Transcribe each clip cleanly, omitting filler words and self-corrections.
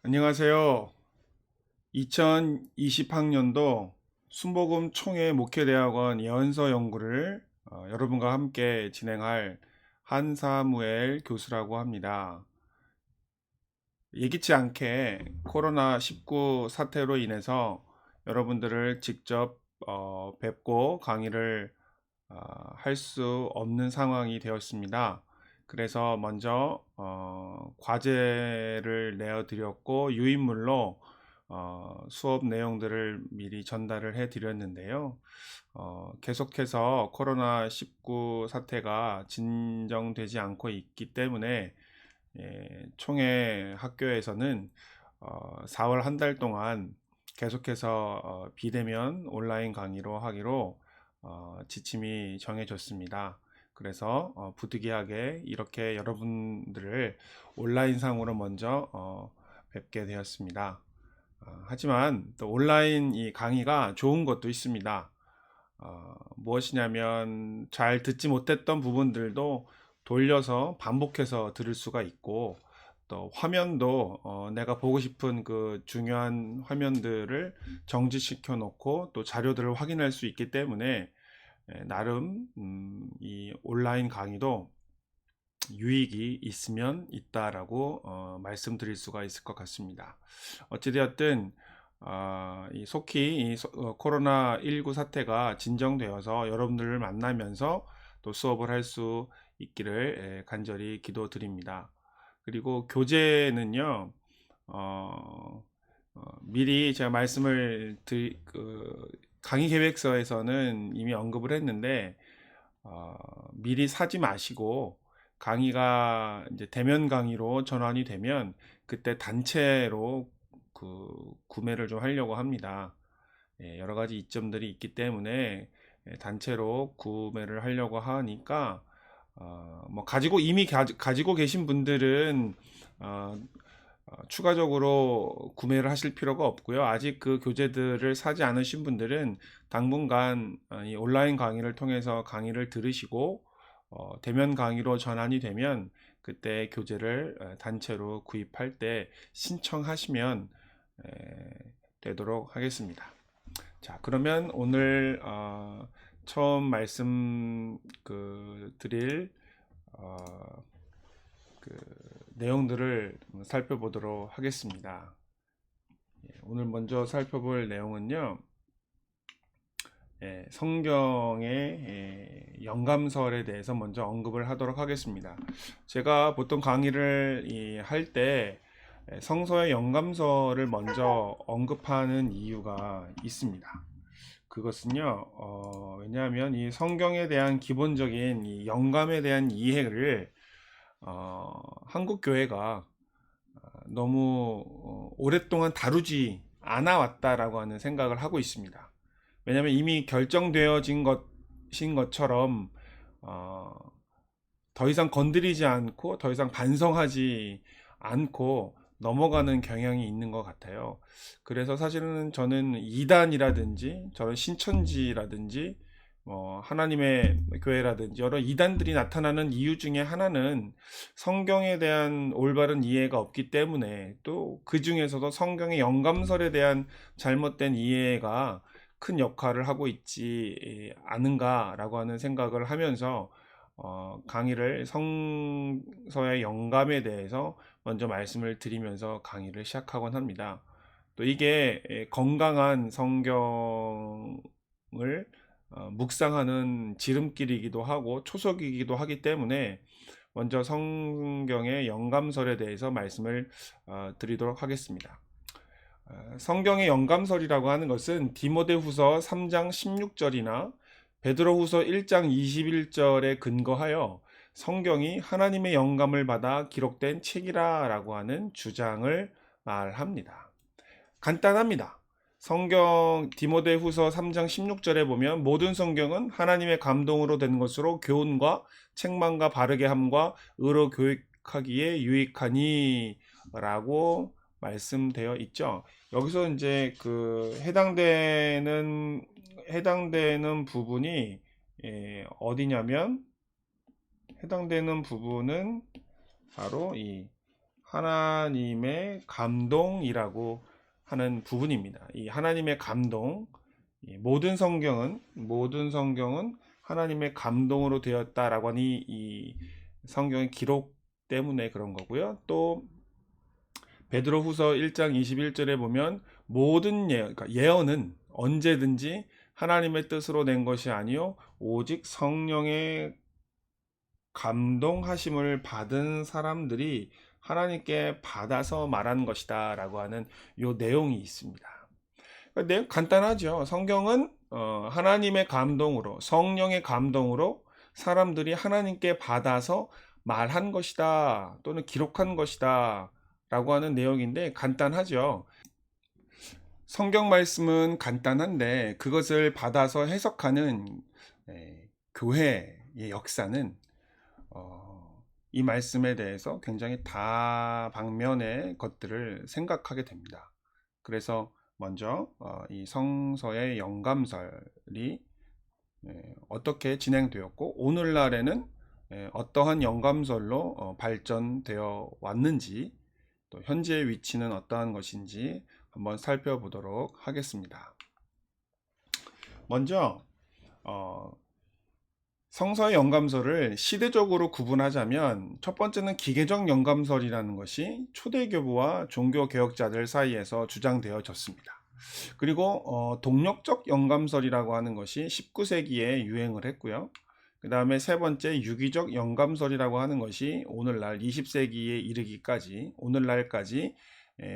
안녕하세요. 2020학년도 순복음 총회 목회대학원 예언서 연구를 여러분과 함께 진행할 한사무엘 교수라고 합니다. 예기치 않게 코로나19 사태로 인해서 여러분들을 직접 뵙고 강의를 할 수 없는 상황이 되었습니다. 그래서 먼저 과제를 내어드렸고 유인물로 수업 내용들을 미리 전달을 해 드렸는데요. 계속해서 코로나19 사태가 진정되지 않고 있기 때문에 총회 학교에서는 4월 한 달 동안 계속해서 비대면 온라인 강의로 하기로 지침이 정해졌습니다. 그래서 부득이하게 이렇게 여러분들을 온라인상으로 먼저 뵙게 되었습니다. 하지만 또 온라인 이 강의가 좋은 것도 있습니다. 무엇이냐면 잘 듣지 못했던 부분들도 돌려서 반복해서 들을 수가 있고, 또 화면도 내가 보고 싶은 그 중요한 화면들을 정지시켜 놓고 또 자료들을 확인할 수 있기 때문에 나름 이 온라인 강의도 유익이 있으면 있다라고 말씀드릴 수가 있을 것 같습니다. 어찌되었든 이 속히 이 코로나19 사태가 진정되어서 여러분들을 만나면서 또 수업을 할 수 있기를 간절히 기도드립니다. 그리고 교재는요, 미리 제가 강의 계획서에서는 이미 언급을 했는데 미리 사지 마시고 강의가 이제 대면 강의로 전환이 되면 그때 단체로 구매를 좀 하려고 합니다. 여러 가지 이점들이 있기 때문에 단체로 구매를 하려고 하니까 뭐 이미 가지고 계신 분들은 추가적으로 구매를 하실 필요가 없고요. 아직 그 교재들을 사지 않으신 분들은 당분간 이 온라인 강의를 통해서 강의를 들으시고 대면 강의로 전환이 되면 그때 교재를 단체로 구입할 때 신청하시면 되도록 하겠습니다. 자, 그러면 오늘 처음 말씀 드릴 어, 그 내용들을 살펴보도록 하겠습니다. 오늘 먼저 살펴볼 내용은요, 성경의 영감설에 대해서 먼저 언급을 하도록 하겠습니다. 제가 보통 강의를 할 때 성서의 영감설을 먼저 언급하는 이유가 있습니다. 그것은요, 왜냐하면 이 성경에 대한 기본적인 이 영감에 대한 이해를 한국 교회가 너무 오랫동안 다루지 않아 왔다라고 하는 생각을 하고 있습니다. 왜냐하면 이미 결정되어진 것인 것처럼 어, 더 이상 건드리지 않고 더 이상 반성하지 않고 넘어가는 경향이 있는 것 같아요. 그래서 사실은 저는 이단이라든지 저런 신천지라든지 하나님의 교회라든지 여러 이단들이 나타나는 이유 중에 하나는 성경에 대한 올바른 이해가 없기 때문에, 또 그 중에서도 성경의 영감설에 대한 잘못된 이해가 큰 역할을 하고 있지 않은가라고 하는 생각을 하면서 강의를 성서의 영감에 대해서 먼저 말씀을 드리면서 강의를 시작하곤 합니다. 또 이게 건강한 성경을 묵상하는 지름길이기도 하고 초석이기도 하기 때문에 먼저 성경의 영감설에 대해서 말씀을 드리도록 하겠습니다. 성경의 영감설이라고 하는 것은 디모데후서 3장 16절이나 베드로후서 1장 21절에 근거하여 성경이 하나님의 영감을 받아 기록된 책이라고 하는 주장을 말합니다. 간단합니다. 성경 디모데후서 3장 16절에 보면 모든 성경은 하나님의 감동으로 된 것으로 교훈과 책망과 바르게 함과 의로 교육하기에 유익하니 라고 말씀되어 있죠. 여기서 이제 해당되는 부분이 어디냐면, 해당되는 부분은 바로 이 하나님의 감동이라고 하는 부분입니다. 이 하나님의 감동, 모든 성경은 하나님의 감동으로 되었다라고 하니 이 성경의 기록 때문에 그런 거고요. 또 베드로후서 1장 21절에 보면 모든 그러니까 예언은 언제든지 하나님의 뜻으로 낸 것이 아니요 오직 성령의 감동하심을 받은 사람들이 하나님께 받아서 말한 것이다 라고 하는 요 내용이 있습니다. 내용 간단하죠. 성경은 하나님의 감동으로, 성령의 감동으로 사람들이 하나님께 받아서 말한 것이다 또는 기록한 것이다 라고 하는 내용인데 간단하죠. 성경 말씀은 간단한데 그것을 받아서 해석하는 교회의 역사는 이 말씀에 대해서 굉장히 다방면의 것들을 생각하게 됩니다. 그래서 먼저 이 성서의 영감설이 어떻게 진행되었고 오늘날에는 어떠한 영감설로 발전되어 왔는지 또 현재의 위치는 어떠한 것인지 한번 살펴보도록 하겠습니다. 먼저 성서의 영감설을 시대적으로 구분하자면 첫 번째는 기계적 영감설이라는 것이 초대교부와 종교개혁자들 사이에서 주장되어졌습니다. 그리고 동력적 영감설이라고 하는 것이 19세기에 유행을 했고요. 그 다음에 세 번째 유기적 영감설이라고 하는 것이 오늘날 20세기에 이르기까지 오늘날까지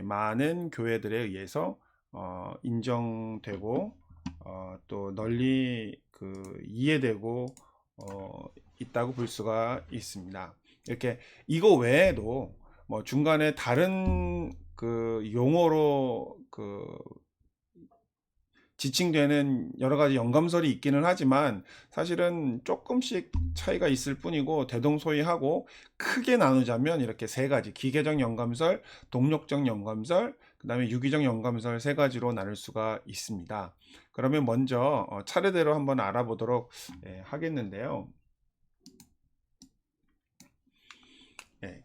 많은 교회들에 의해서 인정되고 또 널리 이해되고 있다고 볼 수가 있습니다. 이렇게 이거 외에도 뭐 중간에 다른 용어로 지칭되는 여러 가지 영감설이 있기는 하지만 사실은 조금씩 차이가 있을 뿐이고 대동소이하고 크게 나누자면 이렇게 세 가지 기계적 영감설, 동력적 영감설, 그 다음에 유기적 영감설 세 가지로 나눌 수가 있습니다. 그러면 먼저 차례대로 한번 알아보도록 하겠는데요.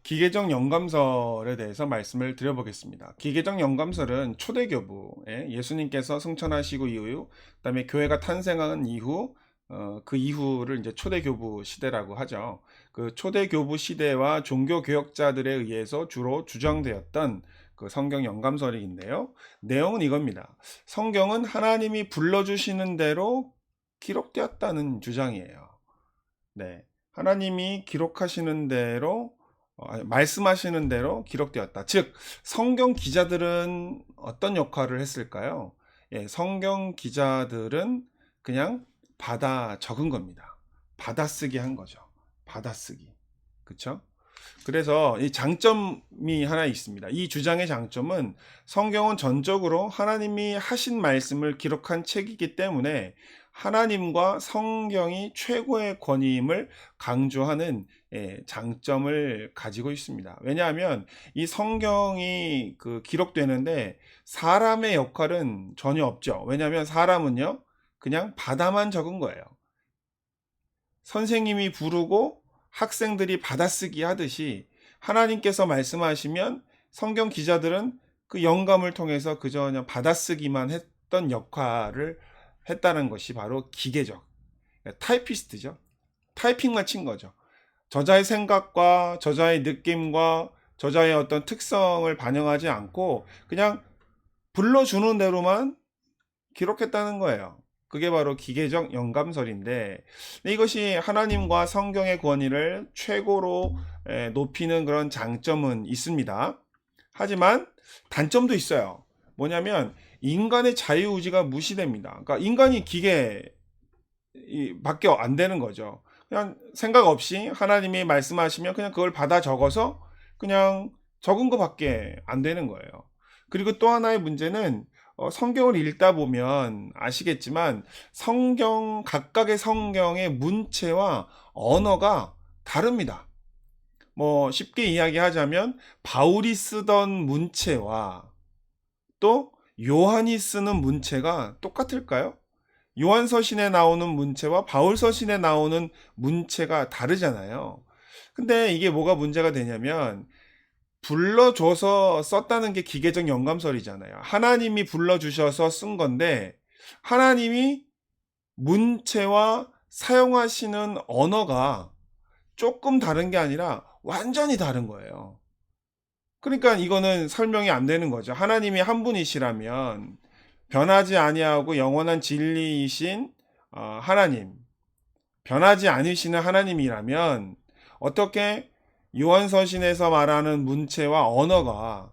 기계적 영감설에 대해서 말씀을 드려보겠습니다. 기계적 영감설은 초대교부에 예수님께서 승천하시고 이후, 그 다음에 교회가 탄생한 이후, 그 이후를 이제 초대교부 시대라고 하죠. 그 초대교부 시대와 종교개혁자들에 의해서 주로 주장되었던 그 성경 영감설인데요. 내용은 이겁니다. 성경은 하나님이 불러주시는 대로 기록되었다는 주장이에요. 네. 하나님이 기록하시는 대로 말씀하시는 대로 기록되었다. 즉 성경 기자들은 어떤 역할을 했을까요? 성경 기자들은 그냥 받아 적은 겁니다. 받아쓰기 한 거죠. 받아쓰기. 그렇죠? 그래서 이 장점이 하나 있습니다. 이 주장의 장점은 성경은 전적으로 하나님이 하신 말씀을 기록한 책이기 때문에 하나님과 성경이 최고의 권위임을 강조하는 장점을 가지고 있습니다. 왜냐하면 이 성경이 기록되는데 사람의 역할은 전혀 없죠. 왜냐하면 사람은요 그냥 받아만 적은 거예요. 선생님이 부르고 학생들이 받아쓰기 하듯이 하나님께서 말씀하시면 성경 기자들은 그 영감을 통해서 그저 그냥 받아쓰기만 했던 역할을 했다는 것이 바로 기계적 타이피스트죠. 타이핑만 친 거죠. 저자의 생각과 저자의 느낌과 저자의 어떤 특성을 반영하지 않고 그냥 불러주는 대로만 기록했다는 거예요. 그게 바로 기계적 영감설인데 이것이 하나님과 성경의 권위를 최고로 높이는 그런 장점은 있습니다. 하지만 단점도 있어요. 뭐냐면 인간의 자유의지가 무시됩니다. 그러니까 인간이 기계밖에 안 되는 거죠. 그냥 생각 없이 하나님이 말씀하시면 그냥 그걸 받아 적어서 그냥 적은 것밖에 안 되는 거예요. 그리고 또 하나의 문제는 성경을 읽다 보면 아시겠지만 각각의 성경의 문체와 언어가 다릅니다. 뭐 쉽게 이야기하자면 바울이 쓰던 문체와 또 요한이 쓰는 문체가 똑같을까요? 요한 서신에 나오는 문체와 바울 서신에 나오는 문체가 다르잖아요. 근데 이게 뭐가 문제가 되냐면 불러줘서 썼다는 게 기계적 영감설이잖아요. 하나님이 불러주셔서 쓴 건데 하나님이 문체와 사용하시는 언어가 조금 다른 게 아니라 완전히 다른 거예요. 그러니까 이거는 설명이 안 되는 거죠. 하나님이 한 분이시라면 변하지 아니하고 영원한 진리이신 하나님, 변하지 않으시는 하나님이라면 어떻게 요한서신에서 말하는 문체와 언어가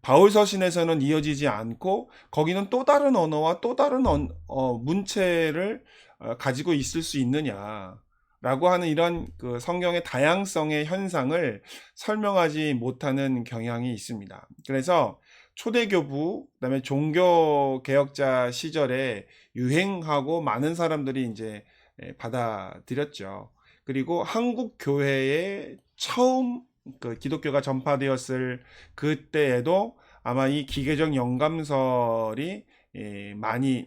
바울서신에서는 이어지지 않고 거기는 또 다른 언어와 또 다른 문체를 가지고 있을 수 있느냐라고 하는 이런 그 성경의 다양성의 현상을 설명하지 못하는 경향이 있습니다. 그래서 초대교부, 그다음에 종교개혁자 시절에 유행하고 많은 사람들이 이제 받아들였죠. 그리고 한국 교회에 처음 그 기독교가 전파되었을 그때에도 아마 이 기계적 영감설이 많이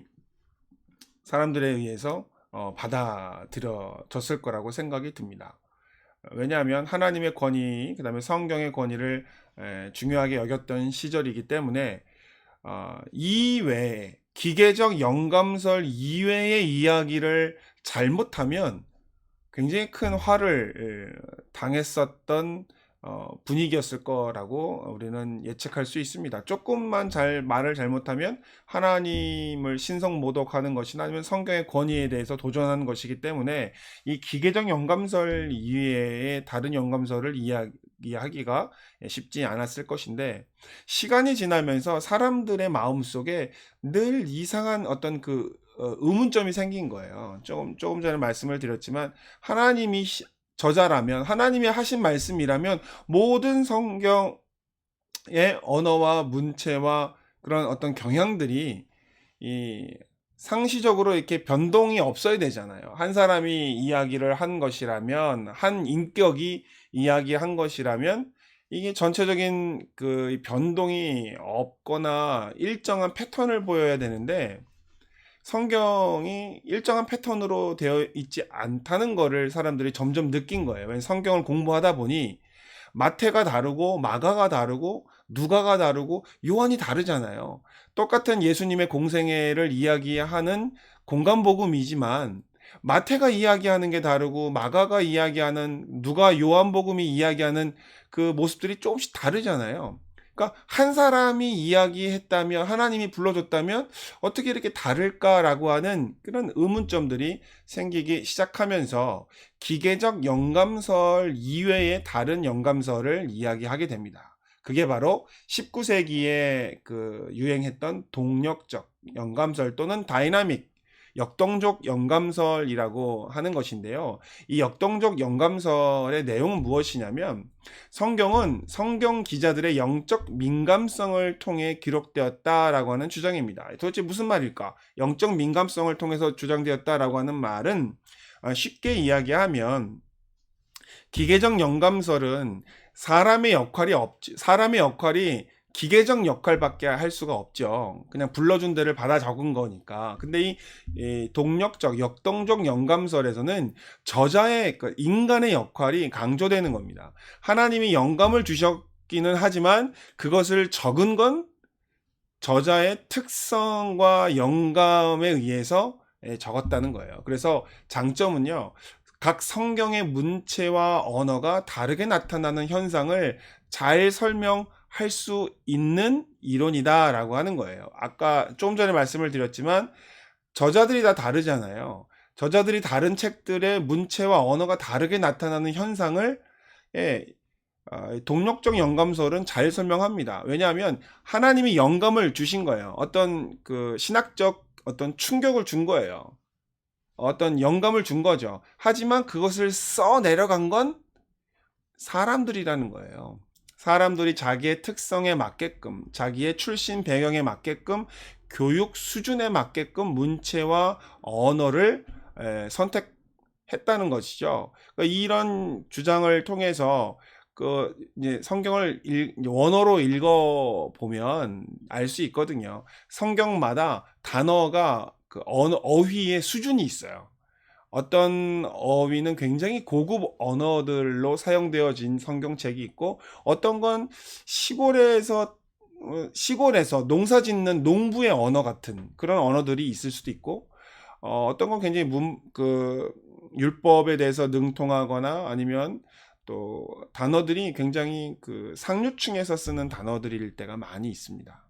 사람들에 의해서 받아들여졌을 거라고 생각이 듭니다. 왜냐하면 하나님의 권위, 그 다음에 성경의 권위를 중요하게 여겼던 시절이기 때문에 이외에 기계적 영감설 이외의 이야기를 잘못하면 굉장히 큰 화를 당했었던 분위기였을 거라고 우리는 예측할 수 있습니다. 조금만 말을 잘못하면 하나님을 신성모독하는 것이나 아니면 성경의 권위에 대해서 도전하는 것이기 때문에 이 기계적 영감설 이외의 다른 영감설을 이야기하기가 쉽지 않았을 것인데, 시간이 지나면서 사람들의 마음속에 늘 이상한 어떤 그 의문점이 생긴 거예요. 조금 전에 말씀을 드렸지만 하나님이 저자라면, 하나님이 하신 말씀이라면 모든 성경의 언어와 문체와 그런 어떤 경향들이 상시적으로 이렇게 변동이 없어야 되잖아요. 한 사람이 이야기를 한 것이라면, 한 인격이 이야기한 것이라면 이게 전체적인 그 변동이 없거나 일정한 패턴을 보여야 되는데, 성경이 일정한 패턴으로 되어 있지 않다는 거를 사람들이 점점 느낀 거예요. 왜냐면 성경을 공부하다 보니 마태가 다르고 마가가 다르고 누가가 다르고 요한이 다르잖아요. 똑같은 예수님의 공생애를 이야기하는 공간복음이지만 마태가 이야기하는 게 다르고 마가가 이야기하는, 누가 요한복음이 이야기하는 그 모습들이 조금씩 다르잖아요. 그러니까 한 사람이 이야기했다면, 하나님이 불러줬다면 어떻게 이렇게 다를까라고 하는 그런 의문점들이 생기기 시작하면서 기계적 영감설 이외의 다른 영감설을 이야기하게 됩니다. 그게 바로 19세기에 그 유행했던 동력적 영감설 또는 다이나믹 역동적 영감설이라고 하는 것인데요. 이 역동적 영감설의 내용은 무엇이냐면, 성경은 성경 기자들의 영적 민감성을 통해 기록되었다라고 하는 주장입니다. 도대체 무슨 말일까? 영적 민감성을 통해서 주장되었다라고 하는 말은 쉽게 이야기하면 기계적 영감설은 사람의 역할이 기계적 역할밖에 할 수가 없죠. 그냥 불러준 대를 받아 적은 거니까. 근데 이 동력적, 역동적 영감설에서는 저자의, 인간의 역할이 강조되는 겁니다. 하나님이 영감을 주셨기는 하지만 그것을 적은 건 저자의 특성과 영감에 의해서 적었다는 거예요. 그래서 장점은요, 각 성경의 문체와 언어가 다르게 나타나는 현상을 잘 설명할 수 있는 이론이다라고 하는 거예요. 아까 조금 전에 말씀을 드렸지만 저자들이 다 다르잖아요. 저자들이 다른 책들의 문체와 언어가 다르게 나타나는 현상을 동력적 영감설은 잘 설명합니다. 왜냐하면 하나님이 영감을 주신 거예요. 어떤 그 신학적 어떤 충격을 준 거예요. 어떤 영감을 준 거죠. 하지만 그것을 써 내려간 건 사람들이라는 거예요. 사람들이 자기의 특성에 맞게끔, 자기의 출신 배경에 맞게끔, 교육 수준에 맞게끔 문체와 언어를 선택했다는 것이죠. 그러니까 이런 주장을 통해서 이제 성경을 원어로 읽어 보면 알 수 있거든요. 성경마다 단어가 그 어휘의 수준이 있어요. 어떤 어휘는 굉장히 고급 언어들로 사용되어진 성경책이 있고, 어떤 건 시골에서 농사 짓는 농부의 언어 같은 그런 언어들이 있을 수도 있고, 어떤 건 굉장히 율법에 대해서 능통하거나, 아니면 또 단어들이 굉장히 그 상류층에서 쓰는 단어들일 때가 많이 있습니다.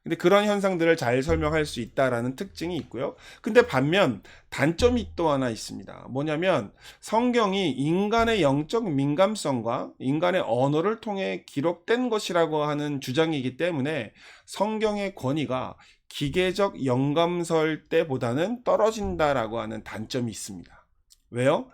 근데 그런 현상들을 잘 설명할 수 있다라는 특징이 있고요. 근데 반면 단점이 또 하나 있습니다. 뭐냐면, 성경이 인간의 영적 민감성과 인간의 언어를 통해 기록된 것이라고 하는 주장이기 때문에 성경의 권위가 기계적 영감설 때보다는 떨어진다라고 하는 단점이 있습니다. 왜요?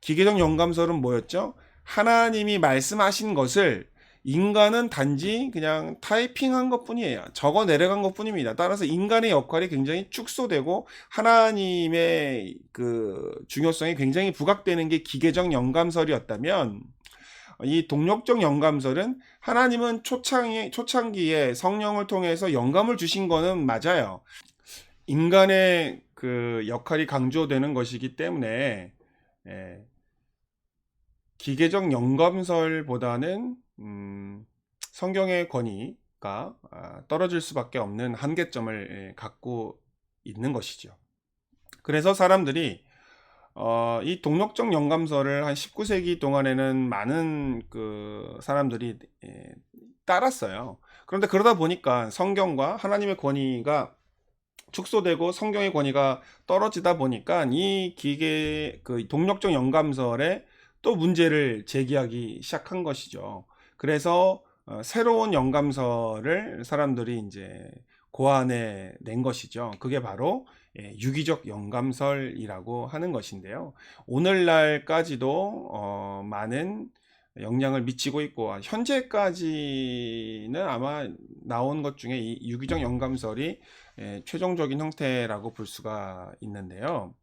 기계적 영감설은 뭐였죠? 하나님이 말씀하신 것을 인간은 단지 그냥 타이핑한 것 뿐이에요. 적어 내려간 것 뿐입니다. 따라서 인간의 역할이 굉장히 축소되고 하나님의 그 중요성이 굉장히 부각되는 게 기계적 영감설이었다면, 이 동력적 영감설은 하나님은 초창기에 성령을 통해서 영감을 주신 거는 맞아요. 인간의 그 역할이 강조되는 것이기 때문에, 예, 기계적 영감설보다는 성경의 권위가 떨어질 수밖에 없는 한계점을 갖고 있는 것이죠. 그래서 사람들이 이 동력적 영감설을 한 19세기 동안에는 많은 그 사람들이 따랐어요. 그런데 그러다 보니까 성경과 하나님의 권위가 축소되고 성경의 권위가 떨어지다 보니까 그 동력적 영감설에 또 문제를 제기하기 시작한 것이죠. 그래서 새로운 영감설을 사람들이 이제 고안해 낸 것이죠. 그게 바로 유기적 영감설이라고 하는 것인데요. 오늘날까지도 많은 영향을 미치고 있고, 현재까지는 아마 나온 것 중에 이 유기적 영감설이 최종적인 형태라고 볼 수가 있는데요.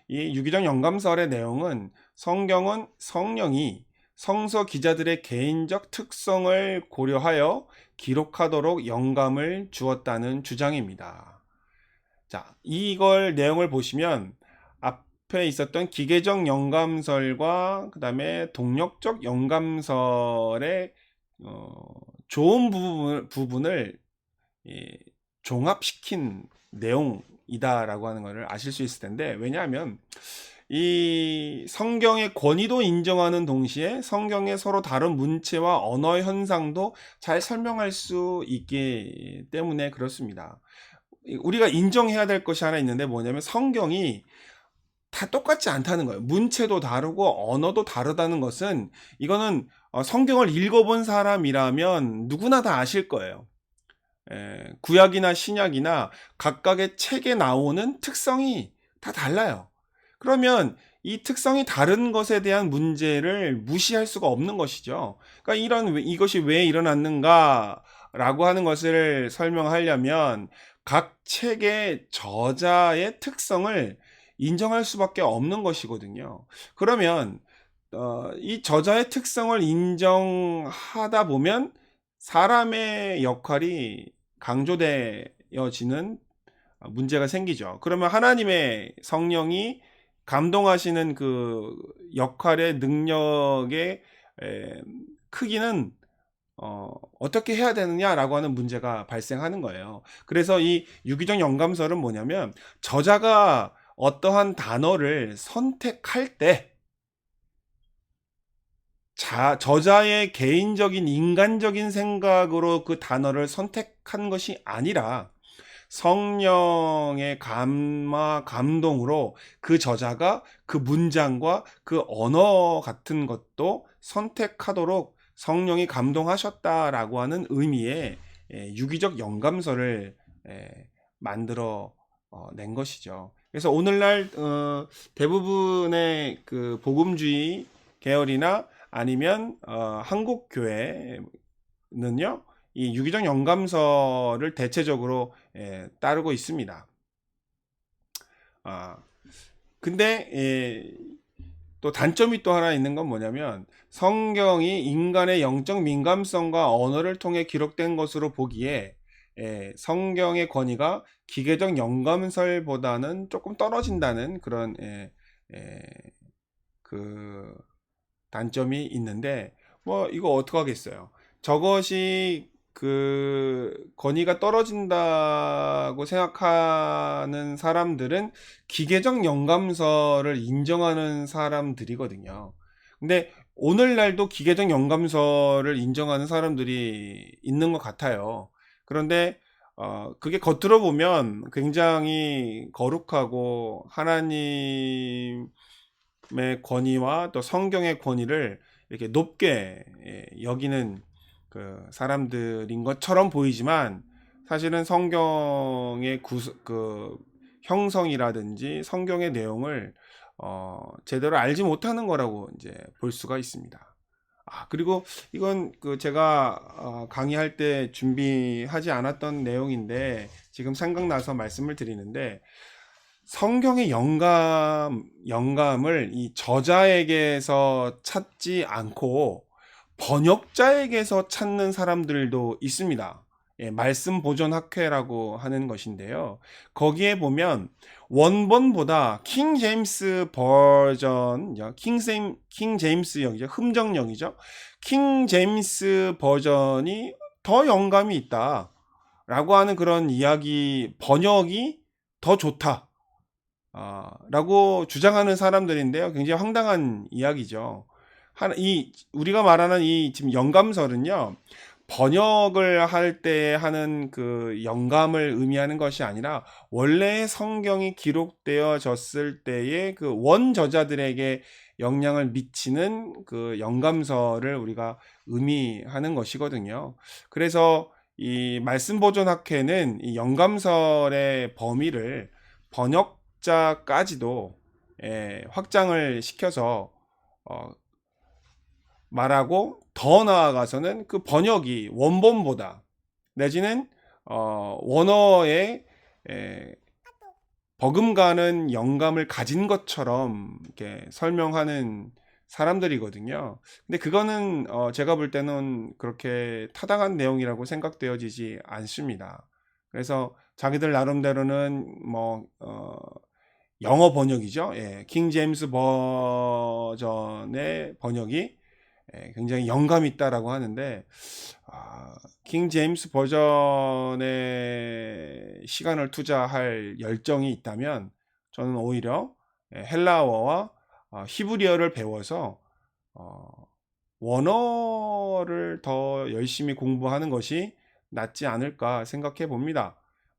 이 유기적 영감설의 내용은, 성경은 성령이 성서 기자들의 개인적 특성을 고려하여 기록하도록 영감을 주었다는 주장입니다. 자, 이걸 내용을 보시면 앞에 있었던 기계적 영감설과 그 다음에 동력적 영감설의 좋은 부분을 종합시킨 내용이다라고 하는 것을 아실 수 있을 텐데, 왜냐하면 이 성경의 권위도 인정하는 동시에 성경의 서로 다른 문체와 언어 현상도 잘 설명할 수 있기 때문에 그렇습니다. 우리가 인정해야 될 것이 하나 있는데, 뭐냐면 성경이 다 똑같지 않다는 거예요. 문체도 다르고 언어도 다르다는 것은, 이거는 성경을 읽어본 사람이라면 누구나 다 아실 거예요. 구약이나 신약이나 각각의 책에 나오는 특성이 다 달라요. 그러면 이 특성이 다른 것에 대한 문제를 무시할 수가 없는 것이죠. 그러니까 이것이 왜 일어났는가라고 하는 것을 설명하려면 각 책의 저자의 특성을 인정할 수밖에 없는 것이거든요. 그러면 이 저자의 특성을 인정하다 보면 사람의 역할이 강조되어지는 문제가 생기죠. 그러면 하나님의 성령이 감동하시는 그 역할의 능력의 크기는 어떻게 해야 되느냐라고 하는 문제가 발생하는 거예요. 그래서 이 유기적 영감설은 뭐냐면, 저자가 어떠한 단어를 선택할 때 저자의 개인적인 인간적인 생각으로 그 단어를 선택한 것이 아니라 성령의 감동으로 그 저자가 그 문장과 그 언어 같은 것도 선택하도록 성령이 감동하셨다라고 하는 의미의 유기적 영감설을 만들어 낸 것이죠. 그래서 오늘날 대부분의 그 복음주의 계열이나 아니면 한국 교회는요, 이 유기적 영감설을 대체적으로 따르고 있습니다. 근데 또 단점이 또 하나 있는 건 뭐냐면, 성경이 인간의 영적 민감성과 언어를 통해 기록된 것으로 보기에 성경의 권위가 기계적 영감설보다는 조금 떨어진다는 그런 그 단점이 있는데 뭐 이거 어떡 하겠어요. 저것이 그 권위가 떨어진다고 생각하는 사람들은 기계적 영감서를 인정하는 사람들이거든요. 근데 오늘날도 기계적 영감서를 인정하는 사람들이 있는 것 같아요. 그런데 그게 겉으로 보면 굉장히 거룩하고 하나님의 권위와 또 성경의 권위를 이렇게 높게 여기는 그 사람들인 것처럼 보이지만 사실은 성경의 그 형성이라든지 성경의 내용을 제대로 알지 못하는 거라고 이제 볼 수가 있습니다. 그리고 이건 그 제가 강의할 때 준비하지 않았던 내용인데 지금 생각나서 말씀을 드리는데 성경의 영감을 이 저자에게서 찾지 않고 번역자에게서 찾는 사람들도 있습니다. 말씀 보존 학회라고 하는 것인데요. 거기에 보면 원본보다 킹 제임스 버전, 킹 제임스형이죠. 흠정령이죠. 킹 제임스 버전이 더 영감이 있다. 라고 하는 그런 이야기, 번역이 더 좋다. 라고 주장하는 사람들인데요. 굉장히 황당한 이야기죠. 우리가 말하는 이 지금 영감설은요, 번역을 할 때 하는 그 영감을 의미하는 것이 아니라 원래 성경이 기록되어졌을 때의 그 원저자들에게 영향을 미치는 그 영감설을 우리가 의미하는 것이거든요. 그래서 이 말씀보존학회는 이 영감설의 범위를 번역자까지도 확장을 시켜서 말하고 더 나아가서는 그 번역이 원본보다 내지는 원어에 버금가는 영감을 가진 것처럼 이렇게 설명하는 사람들이거든요. 근데 그거는 제가 볼 때는 그렇게 타당한 내용이라고 생각되어지지 않습니다. 그래서 자기들 나름대로는 뭐 영어 번역이죠. 킹 제임스 버전의 번역이 굉장히 영감이 있다라고 하는데 킹 제임스 버전에 시간을 투자할 열정이 있다면 저는 오히려 헬라어와 히브리어를 배워서 원어를 더 열심히 공부하는 것이 낫지 않을까 생각해 봅니다.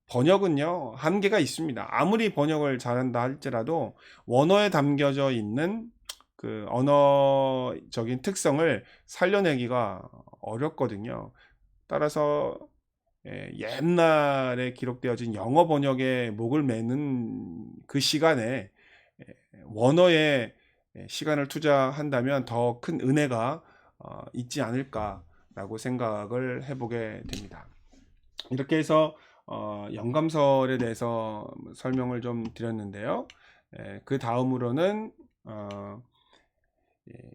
번역은요, 한계가 있습니다. 아무리 번역을 잘한다 할지라도 원어에 담겨져 있는 그 언어적인 특성을 살려내기가 어렵거든요. 따라서 옛날에 기록되어진 영어 번역에 목을 매는 그 시간에 원어에 시간을 투자한다면 더 큰 은혜가 있지 않을까라고 생각을 해보게 됩니다. 이렇게 해서 영감설에 대해서 설명을 좀 드렸는데요. 그 다음으로는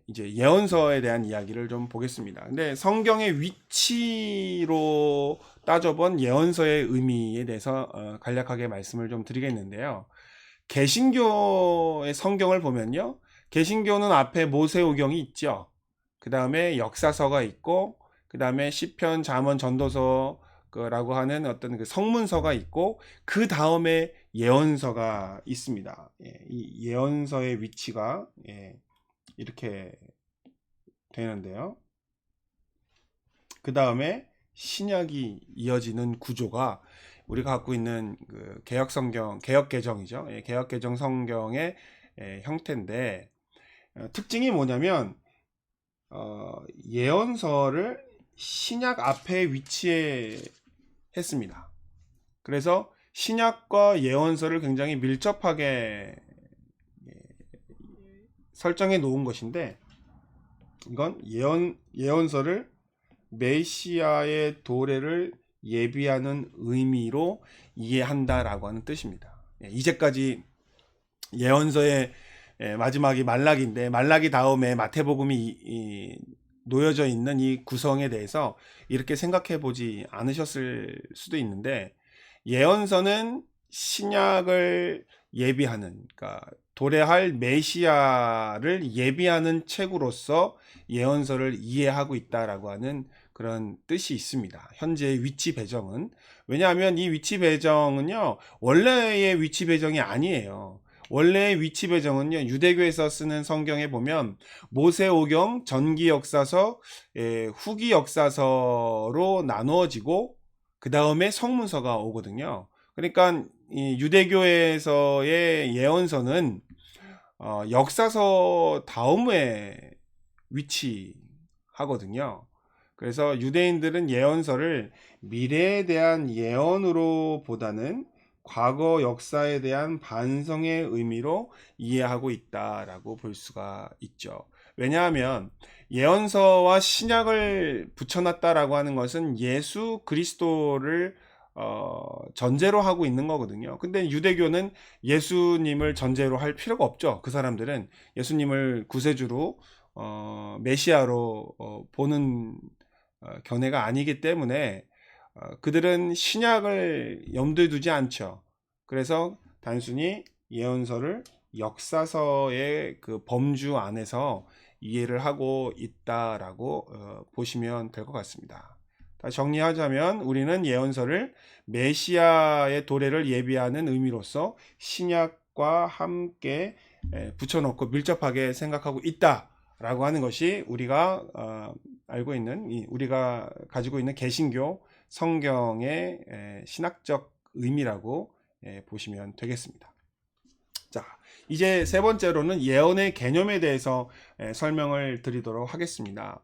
이제 예언서에 대한 이야기를 좀 보겠습니다. 근데 성경의 위치로 따져본 예언서의 의미에 대해서 간략하게 말씀을 좀 드리겠는데요. 개신교의 성경을 보면요. 개신교는 앞에 모세오경이 있죠. 그 다음에 역사서가 있고, 그 다음에 시편, 잠언, 전도서라고 하는 어떤 그 성문서가 있고, 그 다음에 예언서가 있습니다. 이 예언서의 위치가 이렇게 되는데요. 그 다음에 신약이 이어지는 구조가 우리가 갖고 있는 그 개혁성경, 개혁개정이죠. 개혁개정 성경의 형태인데 특징이 뭐냐면 예언서를 신약 앞에 위치해 했습니다. 그래서 신약과 예언서를 굉장히 밀접하게 설정해 놓은 것인데 이건 예언서를 메시아의 도래를 예비하는 의미로 이해한다라고 하는 뜻입니다. 이제까지 예언서의 마지막이 말라기인데 말라기 다음에 마태복음이 놓여져 있는 이 구성에 대해서 이렇게 생각해 보지 않으셨을 수도 있는데 예언서는 신약을 예비하는, 그러니까 도래할 메시아를 예비하는 책으로서 예언서를 이해하고 있다라고 하는 그런 뜻이 있습니다. 현재의 위치 배정은. 왜냐하면 이 위치 배정은요, 원래의 위치 배정이 아니에요. 원래의 위치 배정은요, 유대교에서 쓰는 성경에 보면 모세오경, 전기역사서, 후기역사서로 나누어지고 그 다음에 성문서가 오거든요. 그러니까 이 유대교에서의 예언서는 역사서 다음에 위치하거든요. 그래서 유대인들은 예언서를 미래에 대한 예언으로 보다는 과거 역사에 대한 반성의 의미로 이해하고 있다라고 볼 수가 있죠. 왜냐하면 예언서와 신약을 붙여놨다라고 하는 것은 예수 그리스도를 전제로 하고 있는 거거든요. 근데 유대교는 예수님을 전제로 할 필요가 없죠. 그 사람들은 예수님을 구세주로 메시아로 보는 견해가 아니기 때문에 그들은 신약을 염두에 두지 않죠. 그래서 단순히 예언서를 역사서의 그 범주 안에서 이해를 하고 있다라고 보시면 될 것 같습니다. 다시 정리하자면 우리는 예언서를 메시아의 도래를 예비하는 의미로서 신약과 함께 붙여놓고 밀접하게 생각하고 있다라고 하는 것이 우리가 알고 있는, 우리가 가지고 있는 개신교 성경의 신학적 의미라고 보시면 되겠습니다. 자, 이제 세 번째로는 예언의 개념에 대해서 설명을 드리도록 하겠습니다.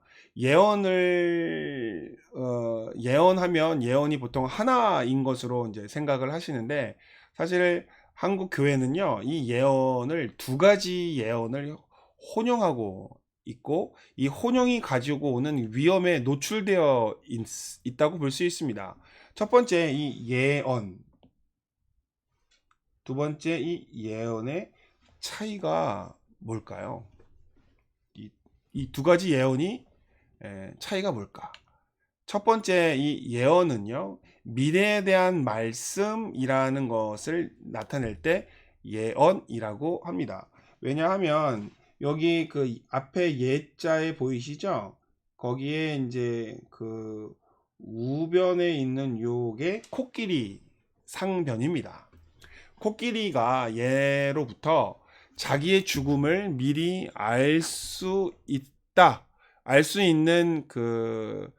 예언하면 예언이 보통 하나인 것으로 이제 생각을 하시는데, 사실 한국 교회는요, 이 예언을 두 가지 예언을 혼용하고 있고, 이 혼용이 가지고 오는 위험에 노출되어 있다고 볼 수 있습니다. 첫 번째, 이 예언. 두 번째, 이 예언의 차이가 뭘까요? 이 두 가지 예언이 차이가 뭘까? 첫 번째, 이 예언은요, 미래에 대한 말씀이라는 것을 나타낼 때 예언이라고 합니다. 왜냐하면 여기 그 앞에 예자에 보이시죠? 거기에 이제 그 우변에 있는 요게 코끼리 상변입니다. 코끼리가 예로부터 자기의 죽음을 미리 알 수 있다, 알 수 있는 그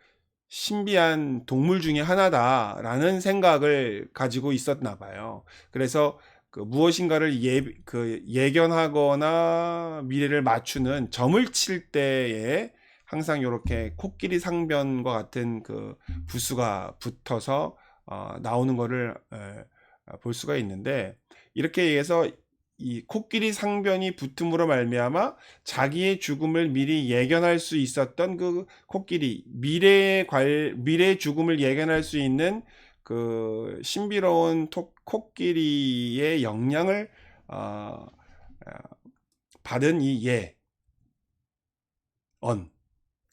신비한 동물 중에 하나다라는 생각을 가지고 있었나 봐요. 그래서 그 무엇인가를 예견하거나 미래를 맞추는 점을 칠 때에 항상 이렇게 코끼리 상변과 같은 그 부수가 붙어서 나오는 거를 볼 수가 있는데, 이렇게 해서 이 코끼리 상변이 붙음으로 말미암아 자기의 죽음을 미리 예견할 수 있었던 그 코끼리, 미래의 죽음을 예견할 수 있는 그 신비로운 코끼리의 영향을 받은 이 예언.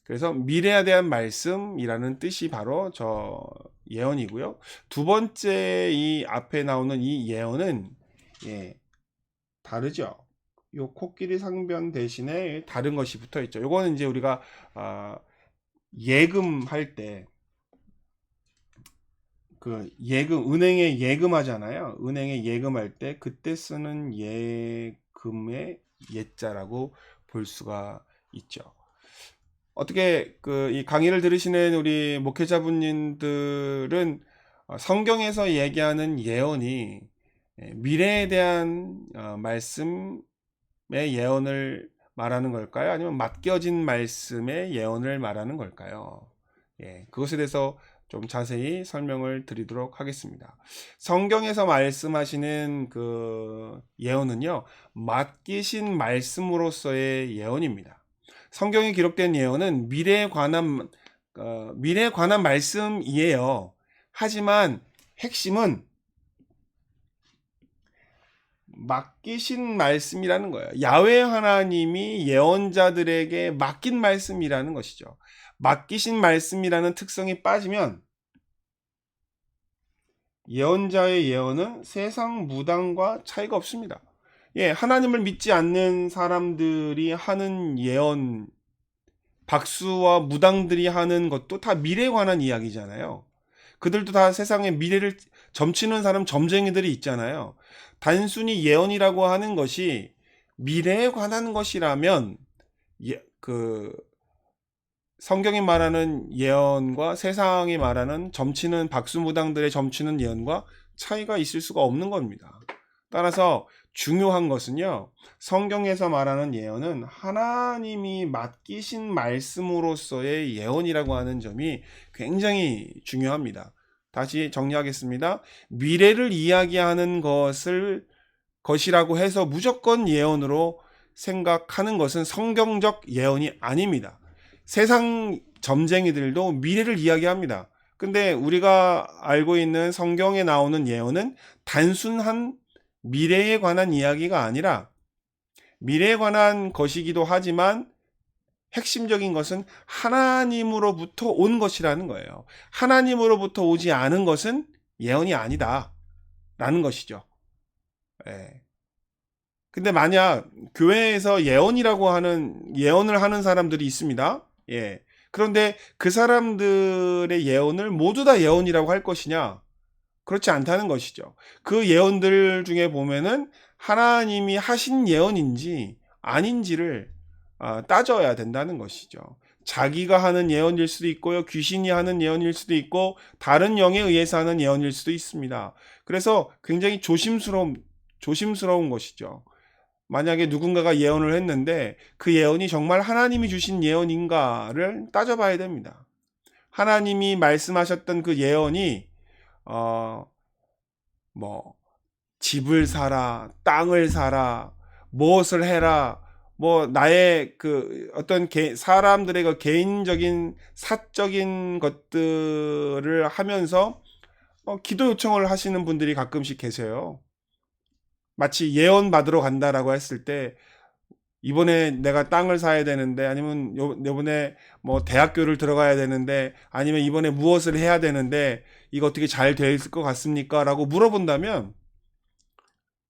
그래서 미래에 대한 말씀이라는 뜻이 바로 저 예언이고요. 두 번째, 이 앞에 나오는 이 예언은 다르죠. 요 코끼리 상변 대신에 다른 것이 붙어 있죠. 요거는 이제 우리가 예금할 때 그 은행에 예금하잖아요. 은행에 예금할 때 그때 쓰는 예금의 예자라고 볼 수가 있죠. 어떻게 이 강의를 들으시는 우리 목회자분들은 성경에서 얘기하는 예언이 미래에 대한 말씀의 예언을 말하는 걸까요? 아니면 맡겨진 말씀의 예언을 말하는 걸까요? 그것에 대해서 좀 자세히 설명을 드리도록 하겠습니다. 성경에서 말씀하시는 그 예언은요, 맡기신 말씀으로서의 예언입니다. 성경에 기록된 예언은 미래에 관한 말씀이에요. 하지만 핵심은 맡기신 말씀이라는 거예요. 야훼 하나님이 예언자들에게 맡긴 말씀이라는 것이죠. 맡기신 말씀이라는 특성이 빠지면 예언자의 예언은 세상 무당과 차이가 없습니다. 예, 하나님을 믿지 않는 사람들이 하는 예언, 박수와 무당들이 하는 것도 다 미래에 관한 이야기잖아요. 그들도 다 세상의 미래를 점치는 사람 점쟁이들이 있잖아요. 단순히 예언이라고 하는 것이 미래에 관한 것이라면 그 성경이 말하는 예언과 세상이 말하는 점치는 박수무당들의 점치는 예언과 차이가 있을 수가 없는 겁니다. 따라서 중요한 것은요, 성경에서 말하는 예언은 하나님이 맡기신 말씀으로서의 예언이라고 하는 점이 굉장히 중요합니다. 다시 정리하겠습니다. 미래를 이야기하는 것이라고 해서 무조건 예언으로 생각하는 것은 성경적 예언이 아닙니다. 세상 점쟁이들도 미래를 이야기합니다. 근데 우리가 알고 있는 성경에 나오는 예언은 단순한 미래에 관한 이야기가 아니라 미래에 관한 것이기도 하지만 핵심적인 것은 하나님으로부터 온 것이라는 거예요. 하나님으로부터 오지 않은 것은 예언이 아니다 라는 것이죠. 예. 근데 만약 교회에서 예언을 하는 사람들이 있습니다. 예. 그런데 그 사람들의 예언을 모두 다 예언이라고 할 것이냐? 그렇지 않다는 것이죠. 그 예언들 중에 보면은 하나님이 하신 예언인지 아닌지를 따져야 된다는 것이죠. 자기가 하는 예언일 수도 있고요. 귀신이 하는 예언일 수도 있고 다른 영에 의해서 하는 예언일 수도 있습니다. 그래서 굉장히 조심스러운 것이죠. 만약에 누군가가 예언을 했는데 그 예언이 정말 하나님이 주신 예언인가를 따져봐야 됩니다. 하나님이 말씀하셨던 그 예언이 뭐 집을 사라, 땅을 사라, 무엇을 해라, 뭐 나의 그 어떤 사람들의 그 개인적인 사적인 것들을 하면서 기도 요청을 하시는 분들이 가끔씩 계세요. 마치 예언 받으러 간다라고 했을 때 이번에 내가 땅을 사야 되는데, 아니면 요번에 뭐 대학교를 들어가야 되는데, 아니면 이번에 무엇을 해야 되는데 이거 어떻게 잘 될 것 같습니까? 라고 물어본다면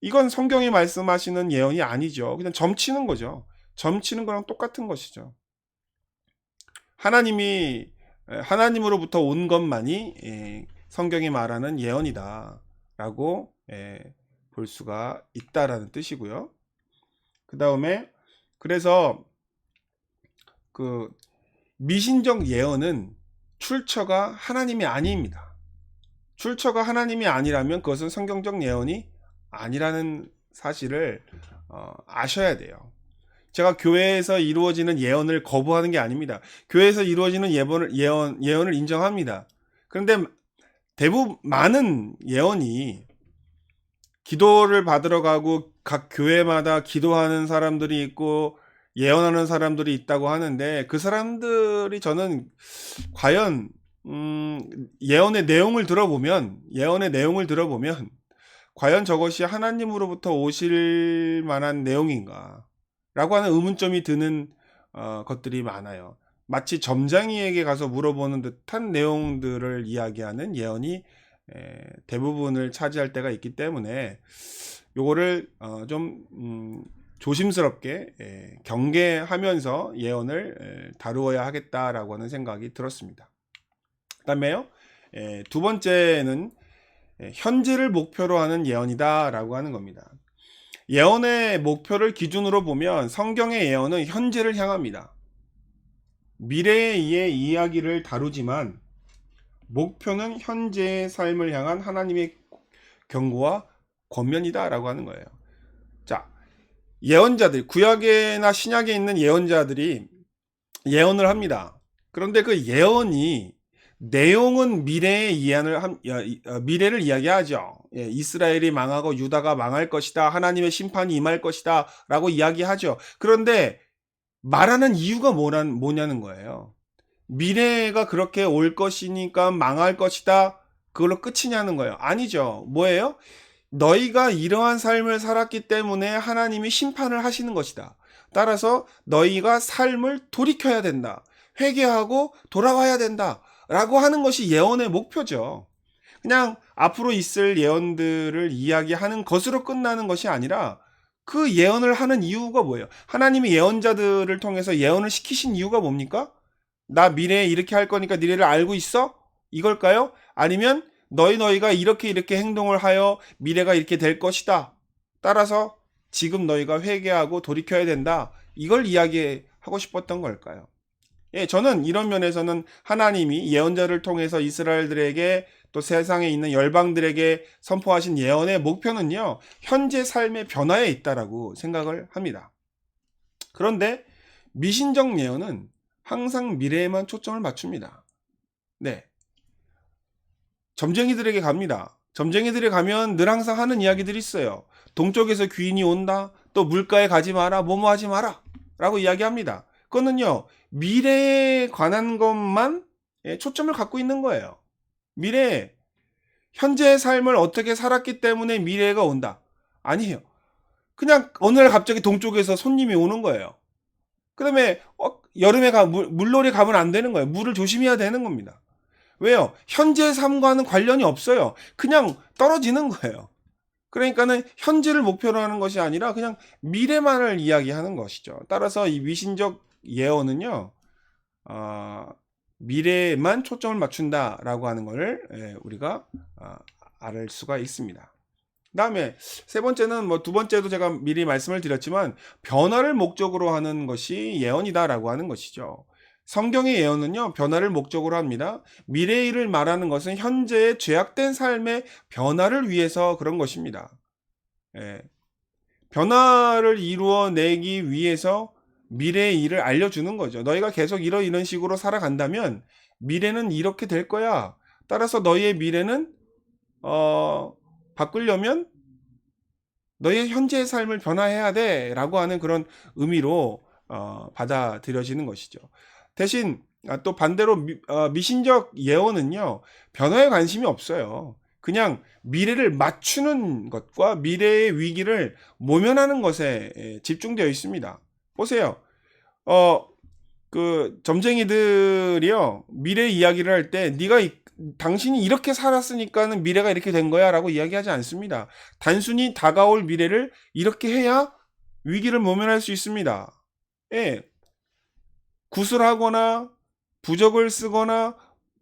이건 성경이 말씀하시는 예언이 아니죠. 그냥 점치는 거죠. 점치는 거랑 똑같은 것이죠. 하나님으로부터 온 것만이 성경이 말하는 예언이다라고 볼 수가 있다라는 뜻이고요. 그 다음에 그래서 그 미신적 예언은 출처가 하나님이 아닙니다. 출처가 하나님이 아니라면 그것은 성경적 예언이 아니라는 사실을 아셔야 돼요. 제가 교회에서 이루어지는 예언을 거부하는 게 아닙니다. 교회에서 이루어지는 예언을 인정합니다. 그런데 대부분 많은 예언이 기도를 받으러 가고 각 교회마다 기도하는 사람들이 있고 예언하는 사람들이 있다고 하는데 그 사람들이 저는 과연 예언의 내용을 들어보면 과연 저것이 하나님으로부터 오실 만한 내용인가 라고 하는 의문점이 드는 것들이 많아요. 마치 점장이에게 가서 물어보는 듯한 내용들을 이야기하는 예언이 대부분을 차지할 때가 있기 때문에 요거를 좀 조심스럽게 경계하면서 예언을 다루어야 하겠다라고 하는 생각이 들었습니다. 그 다음에요, 두 번째는 현재를 목표로 하는 예언이다 라고 하는 겁니다. 예언의 목표를 기준으로 보면 성경의 예언은 현재를 향합니다. 미래의 이야기를 다루지만 목표는 현재의 삶을 향한 하나님의 경고와 권면이다 라고 하는 거예요. 자, 예언자들, 구약이나 신약에 있는 예언자들이 예언을 합니다. 그런데 그 예언이 내용은 미래를 이야기하죠. 이스라엘이 망하고 유다가 망할 것이다. 하나님의 심판이 임할 것이다. 라고 이야기하죠. 그런데 말하는 이유가 뭐냐는 거예요. 미래가 그렇게 올 것이니까 망할 것이다. 그걸로 끝이냐는 거예요. 아니죠. 뭐예요? 너희가 이러한 삶을 살았기 때문에 하나님이 심판을 하시는 것이다. 따라서 너희가 삶을 돌이켜야 된다. 회개하고 돌아와야 된다. 라고 하는 것이 예언의 목표죠. 그냥 앞으로 있을 예언들을 이야기하는 것으로 끝나는 것이 아니라 그 예언을 하는 이유가 뭐예요? 하나님이 예언자들을 통해서 예언을 시키신 이유가 뭡니까? 나 미래에 이렇게 할 거니까 니네를 알고 있어? 이걸까요? 아니면 너희가 이렇게 행동을 하여 미래가 이렇게 될 것이다. 따라서 지금 너희가 회개하고 돌이켜야 된다. 이걸 이야기하고 싶었던 걸까요? 예, 저는 이런 면에서는 하나님이 예언자를 통해서 이스라엘들에게 또 세상에 있는 열방들에게 선포하신 예언의 목표는요, 현재 삶의 변화에 있다라고 생각을 합니다. 그런데 미신적 예언은 항상 미래에만 초점을 맞춥니다. 네. 점쟁이들에게 갑니다. 점쟁이들에 가면 늘 항상 하는 이야기들이 있어요. 동쪽에서 귀인이 온다. 또 물가에 가지 마라. 뭐뭐 하지 마라. 라고 이야기합니다. 그거는요, 미래에 관한 것만 초점을 갖고 있는 거예요. 미래에 현재의 삶을 어떻게 살았기 때문에 미래가 온다. 아니에요. 그냥 어느 날 갑자기 동쪽에서 손님이 오는 거예요. 그 다음에 여름에 물놀이 가면 안 되는 거예요. 물을 조심해야 되는 겁니다. 왜요? 현재의 삶과는 관련이 없어요. 그냥 떨어지는 거예요. 그러니까는 현재를 목표로 하는 것이 아니라 그냥 미래만을 이야기하는 것이죠. 따라서 이 미신적 예언은요, 미래에만 초점을 맞춘다라고 하는 것을 우리가 알 수가 있습니다. 그 다음에 세 번째는 두 번째도 제가 미리 말씀을 드렸지만 변화를 목적으로 하는 것이 예언이다라고 하는 것이죠. 성경의 예언은요, 변화를 목적으로 합니다. 미래의 일을 말하는 것은 현재의 죄악된 삶의 변화를 위해서 그런 것입니다. 예. 변화를 이루어내기 위해서 미래의 일을 알려주는 거죠. 너희가 계속 이런 식으로 살아간다면 미래는 이렇게 될 거야. 따라서 너희의 미래는 바꾸려면 너희의 현재의 삶을 변화해야 돼 라고 하는 그런 의미로 받아들여지는 것이죠. 대신 또 반대로 미신적 예언은요, 변화에 관심이 없어요. 그냥 미래를 맞추는 것과 미래의 위기를 모면하는 것에 집중되어 있습니다. 보세요. 그 점쟁이들이요, 미래 이야기를 할 때 당신이 이렇게 살았으니까는 미래가 이렇게 된 거야 라고 이야기하지 않습니다. 단순히 다가올 미래를 이렇게 해야 위기를 모면할 수 있습니다. 예. 구술하거나 부적을 쓰거나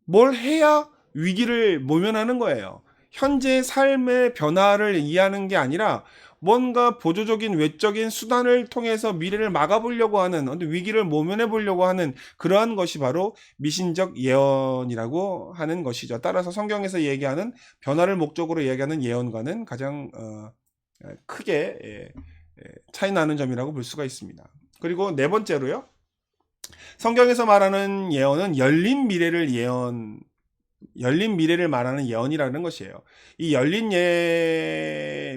뭘 해야 위기를 모면하는 거예요. 현재의 삶의 변화를 이해하는 게 아니라 뭔가 보조적인 외적인 수단을 통해서 미래를 막아보려고 하는, 위기를 모면해 보려고 하는 그러한 것이 바로 미신적 예언이라고 하는 것이죠. 따라서 성경에서 얘기하는 변화를 목적으로 얘기하는 예언과는 가장 크게 차이 나는 점이라고 볼 수가 있습니다. 그리고 네 번째로요, 성경에서 말하는 예언은 열린 미래를 말하는 예언이라는 것이에요. 이 열린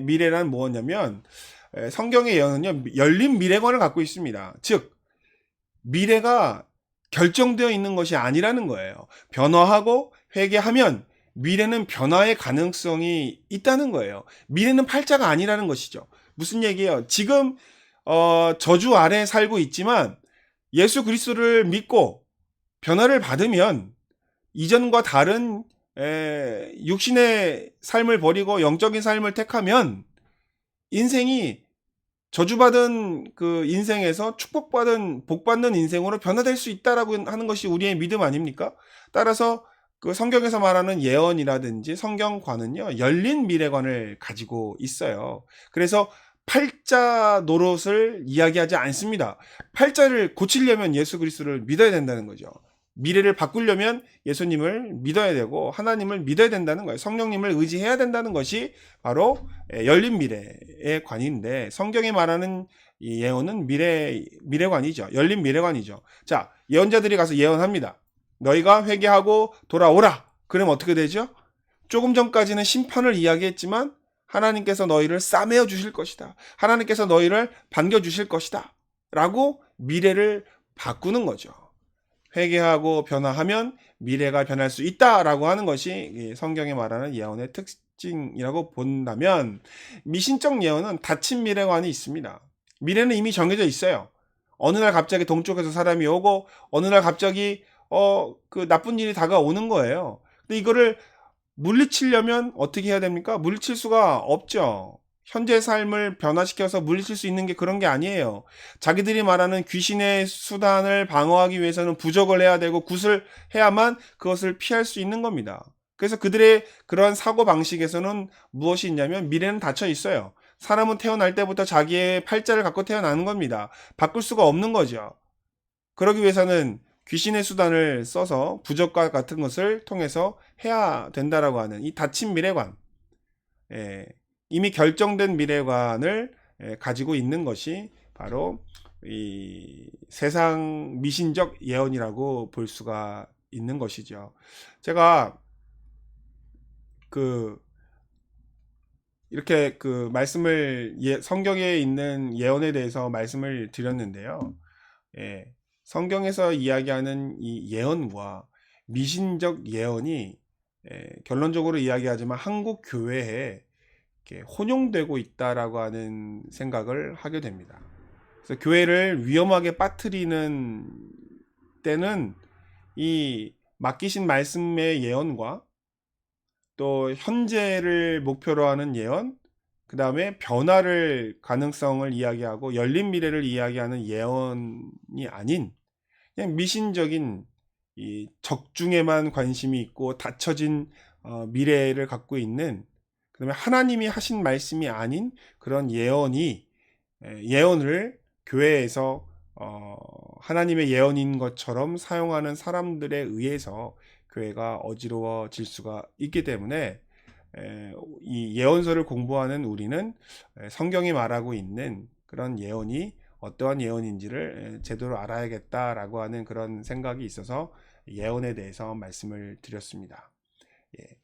미래란 뭐냐면, 성경의 예언은요, 열린 미래관을 갖고 있습니다. 즉, 미래가 결정되어 있는 것이 아니라는 거예요. 변화하고 회개하면 미래는 변화의 가능성이 있다는 거예요. 미래는 팔자가 아니라는 것이죠. 무슨 얘기예요? 지금 저주 아래 살고 있지만 예수 그리스도를 믿고 변화를 받으면 이전과 다른 육신의 삶을 버리고 영적인 삶을 택하면 인생이 저주받은 그 인생에서 축복받은 복받는 인생으로 변화될 수 있다라고 하는 것이 우리의 믿음 아닙니까? 따라서 그 성경에서 말하는 예언이라든지 성경관은요, 열린 미래관을 가지고 있어요. 그래서 팔자 노릇을 이야기하지 않습니다. 팔자를 고치려면 예수 그리스도를 믿어야 된다는 거죠. 미래를 바꾸려면 예수님을 믿어야 되고 하나님을 믿어야 된다는 거예요. 성령님을 의지해야 된다는 것이 바로 열린 미래의 관인데, 성경이 말하는 이 예언은 미래관이죠. 열린 미래관이죠. 자, 예언자들이 가서 예언합니다. 너희가 회개하고 돌아오라. 그럼 어떻게 되죠? 조금 전까지는 심판을 이야기했지만 하나님께서 너희를 싸매어 주실 것이다. 하나님께서 너희를 반겨 주실 것이다. 라고 미래를 바꾸는 거죠. 회개하고 변화하면 미래가 변할 수 있다라고 하는 것이 성경에 말하는 예언의 특징이라고 본다면, 미신적 예언은 닫힌 미래관이 있습니다. 미래는 이미 정해져 있어요. 어느 날 갑자기 동쪽에서 사람이 오고 어느 날 갑자기 그 나쁜 일이 다가오는 거예요. 근데 이거를 물리치려면 어떻게 해야 됩니까? 물리칠 수가 없죠. 현재 삶을 변화시켜서 물리칠 수 있는 게 그런 게 아니에요. 자기들이 말하는 귀신의 수단을 방어하기 위해서는 부적을 해야 되고 굿을 해야만 그것을 피할 수 있는 겁니다. 그래서 그들의 그러한 사고 방식에서는 무엇이 있냐면 미래는 닫혀 있어요. 사람은 태어날 때부터 자기의 팔자를 갖고 태어나는 겁니다. 바꿀 수가 없는 거죠. 그러기 위해서는 귀신의 수단을 써서 부적과 같은 것을 통해서 해야 된다라고 하는 이 닫힌 미래관, 예, 이미 결정된 미래관을 가지고 있는 것이 바로 이 세상 미신적 예언이라고 볼 수가 있는 것이죠. 제가 그 이렇게 그 말씀을 성경에 있는 예언에 대해서 말씀을 드렸는데요. 예, 성경에서 이야기하는 이 예언과 미신적 예언이 결론적으로 이야기하지만 한국 교회에 이렇게 혼용되고 있다라고 하는 생각을 하게 됩니다. 그래서 교회를 위험하게 빠뜨리는 때는 이 맡기신 말씀의 예언과 또 현재를 목표로 하는 예언, 그 다음에 변화를 가능성을 이야기하고 열린 미래를 이야기하는 예언이 아닌 그냥 미신적인 이 적중에만 관심이 있고 닫혀진 미래를 갖고 있는, 그다음에 하나님이 하신 말씀이 아닌 그런 예언을 교회에서 하나님의 예언인 것처럼 사용하는 사람들에 의해서 교회가 어지러워질 수가 있기 때문에 이 예언서를 공부하는 우리는 성경이 말하고 있는 그런 예언이 어떠한 예언인지를 제대로 알아야겠다라고 하는 그런 생각이 있어서 예언에 대해서 말씀을 드렸습니다. 예.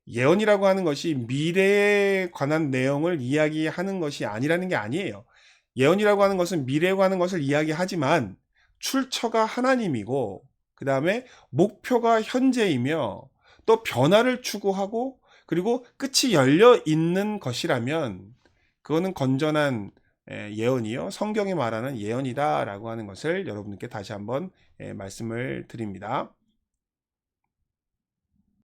예언이라고 하는 것이 미래에 관한 내용을 이야기하는 것이 아니라는 게 아니에요. 예언이라고 하는 것은 미래에 관한 것을 이야기하지만 출처가 하나님이고 그 다음에 목표가 현재이며 또 변화를 추구하고 그리고 끝이 열려 있는 것이라면 그거는 건전한 예언이요, 성경이 말하는 예언이다라고 하는 것을 여러분께 다시 한번 말씀을 드립니다.